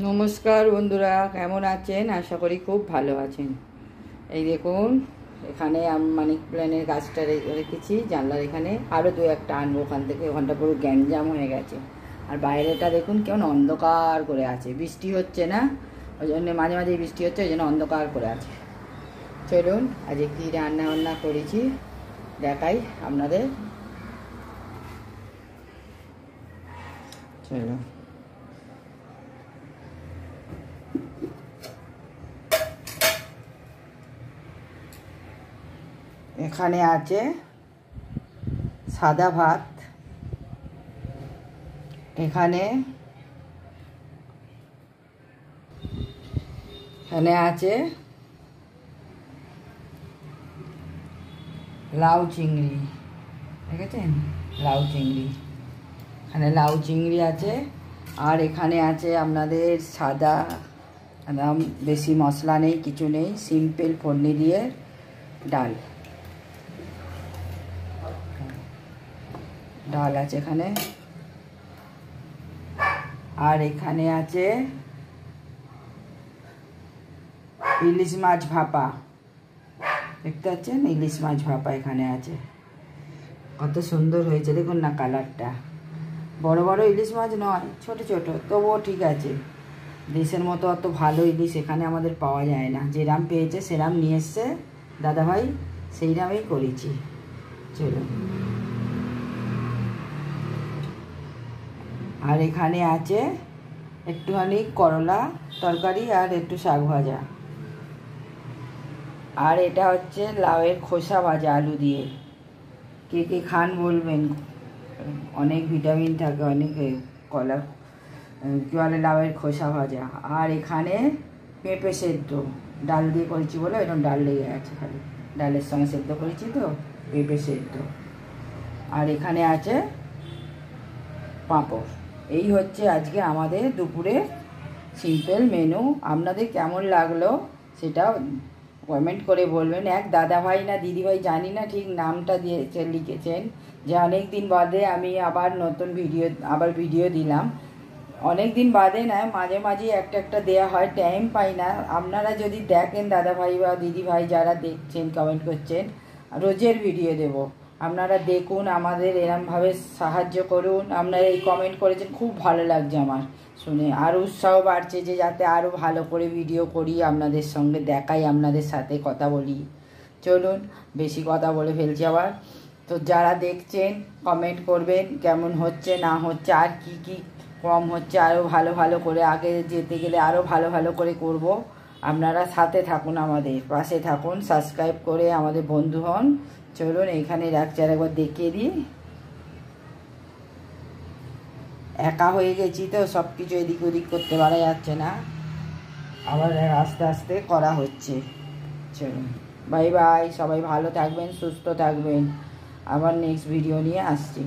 নমস্কার বন্ধুরা, কেমন আছেন? আশা করি খুব ভালো আছেন। এই দেখুন, এখানে মানি প্ল্যানের গাছটা রেখেছি জানলার এখানে। আরও দু একটা আনবো ওখান থেকে, ওখানটা পুরো গ্যাঞ্জাম হয়ে গেছে। আর বাইরেটা দেখুন কেমন অন্ধকার করে আছে, বৃষ্টি হচ্ছে না, ওই জন্য মাঝে মাঝে বৃষ্টি হচ্ছে, ওই জন্য অন্ধকার করে আছে। চলুন আজকে কী রান্না বান্না করেছি দেখাই আপনাদের। চলুন, এখানে আছে সাদা ভাত, এখানে আছে লাউ চিংড়ি, দেখেছেন? লাউ চিংড়ি, এখানে লাউ চিংড়ি আছে। আর এখানে আছে আপনাদের সাদা, একদম বেশি মশলা নেই, কিছু নেই, সিম্পল ফোড়নি দিয়ে ডাল আছে এখানে। আর এখানে আছে ইলিশ মাছ ভাপা, দেখতে পাচ্ছেন? ইলিশ মাছ ভাপা এখানে আছে। কত সুন্দর হয়েছে দেখুন না কালারটা। বড় বড় ইলিশ মাছ নয়, ছোট ছোট, তবুও ঠিক আছে। দেশের মতো অত ভালো ইলিশ এখানে আমাদের পাওয়া যায় না। যেরাম পেয়েছে সেরাম নিয়ে এসছে দাদাভাই, সেই রামেই করেছি। চলো, আর এখানে আছে একটুখানি করলা তরকারি আর একটু শাক ভাজা। আর এটা হচ্ছে লাউয়ের খোসা ভাজা আলু দিয়ে। কে কে খান বলবেন, অনেক ভিটামিন থাকে, অনেক কলা কী বলে লাউয়ের খোসা ভাজা। আর এখানে পেঁপে সেদ্ধ, ডাল দিয়ে করেছি বলে এরকম ডাল লেগে আছে, খালি ডালের সঙ্গে সেদ্ধ করেছি তো, পেঁপে সেদ্ধ। আর এখানে আছে পাঁপড়। এই হচ্ছে আজকে আমাদের দুপুরে সিম্পল মেনু। আপনাদের কেমন লাগলো সেটা কমেন্ট করে বলবেন। এক দাদাভাই না দিদিভাই জানি না ঠিক নামটা দিয়েছে, লিখেছেন যে অনেক দিন বাদে আমি আবার নতুন ভিডিও দিলাম। অনেক দিন বাদে নয়, মাঝে মাঝে একটা দেয়া হয়, টাইম পাই না। আপনারা যদি দেখেন দাদাভাই বা দিদিভাই যারা দেখছেন কমেন্ট করছেন, রোজের ভিডিও দেব, আপনারা দেখুন, আমাদের এরমভাবে সাহায্য করুন। আপনারা এই কমেন্ট করেছেন, খুব ভালো লাগছে আমার শুনে, আরও উৎসাহ বাড়ছে যে যাতে আরও ভালো করে ভিডিও করি, আপনাদের সঙ্গে দেখাই, আপনাদের সাথে কথা বলি। চলুন, বেশি কথা বলে ফেলছি আবার। তো যারা দেখছেন কমেন্ট করবেন কেমন হচ্ছে না হচ্ছে, আর কি কি কম হচ্ছে, আরও ভালো করে আগে যেতে গেলে আরও ভালো করে করব। আপনারা সাথে থাকুন, আমাদের পাশে থাকুন, সাবস্ক্রাইব করে আমাদের বন্ধু হন। চলুন এইখানে রাখছি, আর একবার দেখিয়ে দিই। একা হয়ে গেছি তো সব কিছু এদিক ওদিক করতে পারা যাচ্ছে না, আবার আস্তে আস্তে করা হচ্ছে। চলুন, বাই বাই, সবাই ভালো থাকবেন, সুস্থ থাকবেন, আবার নেক্সট ভিডিও নিয়ে আসছি।